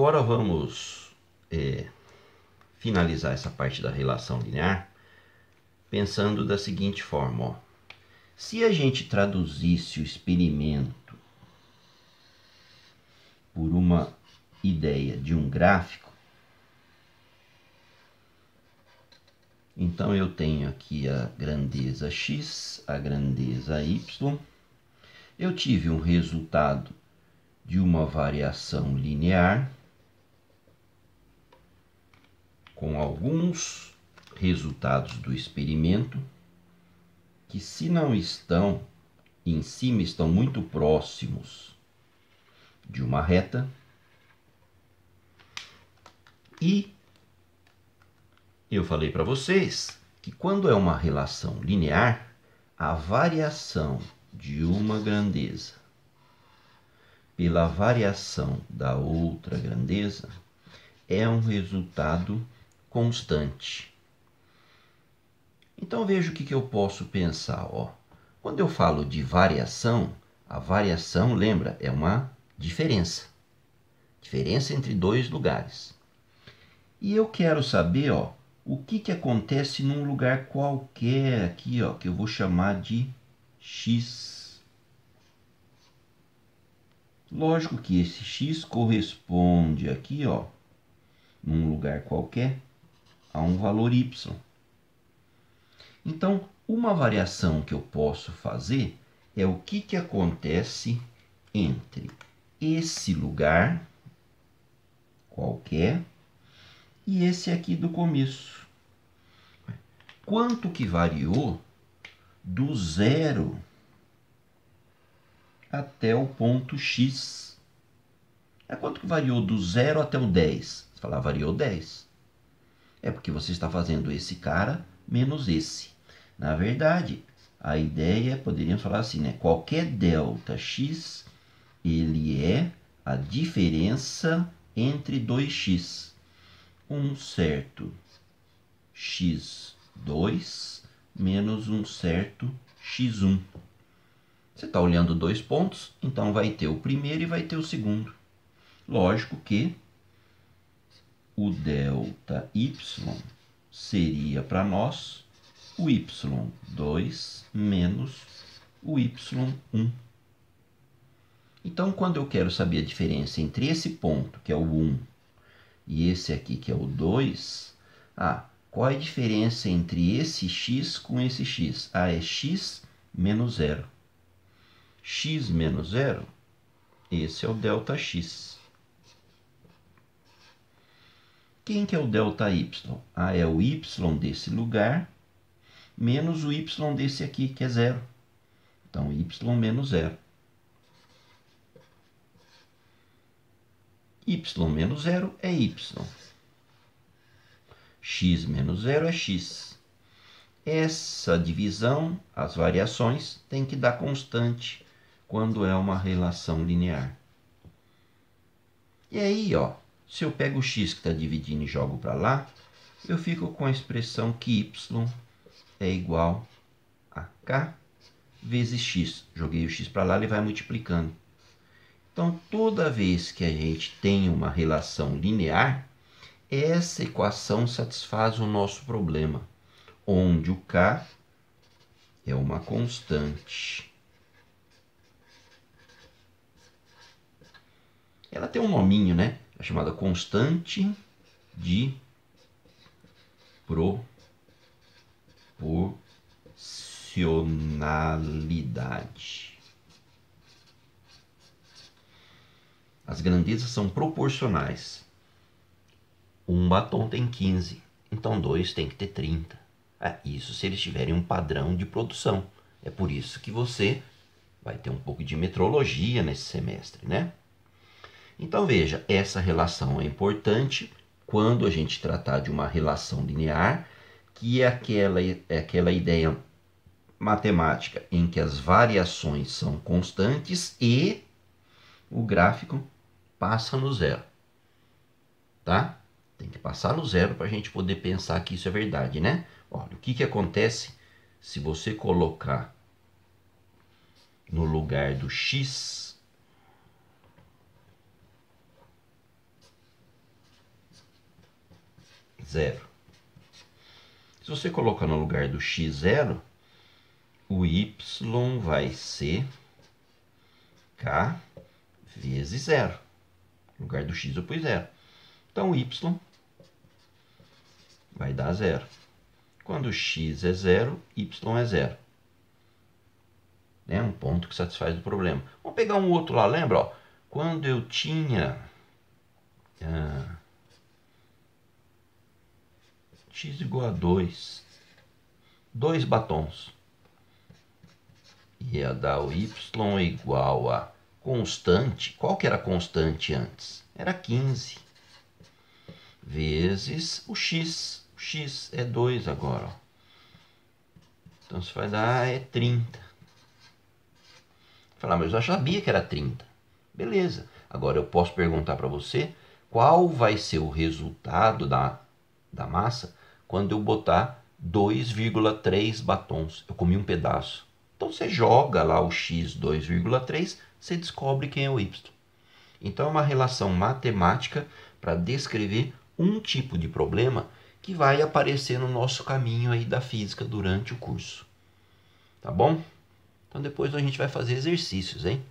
agora vamos finalizar essa parte da relação linear pensando da seguinte forma, ó. Se a gente traduzisse o experimento por uma ideia de um gráfico, então eu tenho aqui a grandeza x, a grandeza y. Eu tive um resultado de uma variação linear com alguns resultados do experimento que, se não estão em cima, estão muito próximos de uma reta. E eu falei para vocês que quando é uma relação linear, a variação de uma grandeza pela variação da outra grandeza é um resultado constante. Então veja o que eu posso pensar, ó. Quando eu falo de variação, a variação, lembra, é uma diferença. Diferença entre dois lugares. E eu quero saber, ó, o que acontece num lugar qualquer aqui, ó, que eu vou chamar de x. Lógico que esse x corresponde aqui, ó, num lugar qualquer, a um valor y. Então, uma variação que eu posso fazer é o que acontece entre esse lugar qualquer e esse aqui do começo. Quanto que variou do zero até o ponto x? Quanto que variou do zero até o 10? Você fala, variou 10. É porque você está fazendo esse cara menos esse. Na verdade, a ideia, poderíamos falar assim, né? Qualquer delta x, ele é a diferença entre 2x. Um certo x2 menos um certo x1. Você está olhando dois pontos, então vai ter o primeiro e vai ter o segundo. Lógico que o ΔY seria para nós o y2 menos o y1. Então, quando eu quero saber a diferença entre esse ponto, que é o 1, e esse aqui, que é o 2, qual é a diferença entre esse x com esse x? É x menos 0. X menos 0, esse é o ΔX. Quem que é o ΔY? É o y desse lugar menos o y desse aqui, que é 0. Então, y menos 0. Y menos 0 é y. X menos 0 é x. Essa divisão, as variações, tem que dar constante quando é uma relação linear. E aí, ó, se eu pego o x que está dividindo e jogo para lá, eu fico com a expressão que y é igual a k vezes x. Joguei o x para lá, ele vai multiplicando. Então, toda vez que a gente tem uma relação linear, essa equação satisfaz o nosso problema, onde o k é uma constante. Ela tem um nominho, né? É chamada constante de proporcionalidade. As grandezas são proporcionais. Um batom tem 15, então 2 tem que ter 30. Isso se eles tiverem um padrão de produção. É por isso que você vai ter um pouco de metrologia nesse semestre, né? Então veja, essa relação é importante quando a gente tratar de uma relação linear, que é aquela ideia matemática em que as variações são constantes e o gráfico passa no zero. Tá? Tem que passar no zero para a gente poder pensar que isso é verdade, né? Olha, o que acontece se você colocar no lugar do x 0. Se você colocar no lugar do x 0, o y vai ser k vezes 0. No lugar do x eu pus 0. Então, o y vai dar 0. Quando x é 0, y é 0. É um ponto que satisfaz o problema. Vamos pegar um outro lá, lembra? Ó, quando eu tinha x igual a 2, 2 batons, ia dar o y igual a constante. Qual que era a constante antes? Era 15. Vezes o x. O x é 2 agora. Ó. Então, isso vai dar 30. Falar, mas eu já sabia que era 30. Beleza. Agora eu posso perguntar para você qual vai ser o resultado da massa quando eu botar 2,3 batons. Eu comi um pedaço. Então você joga lá o x 2,3, você descobre quem é o y. Então é uma relação matemática para descrever um tipo de problema que vai aparecer no nosso caminho aí da física durante o curso. Tá bom? Então depois a gente vai fazer exercícios, hein?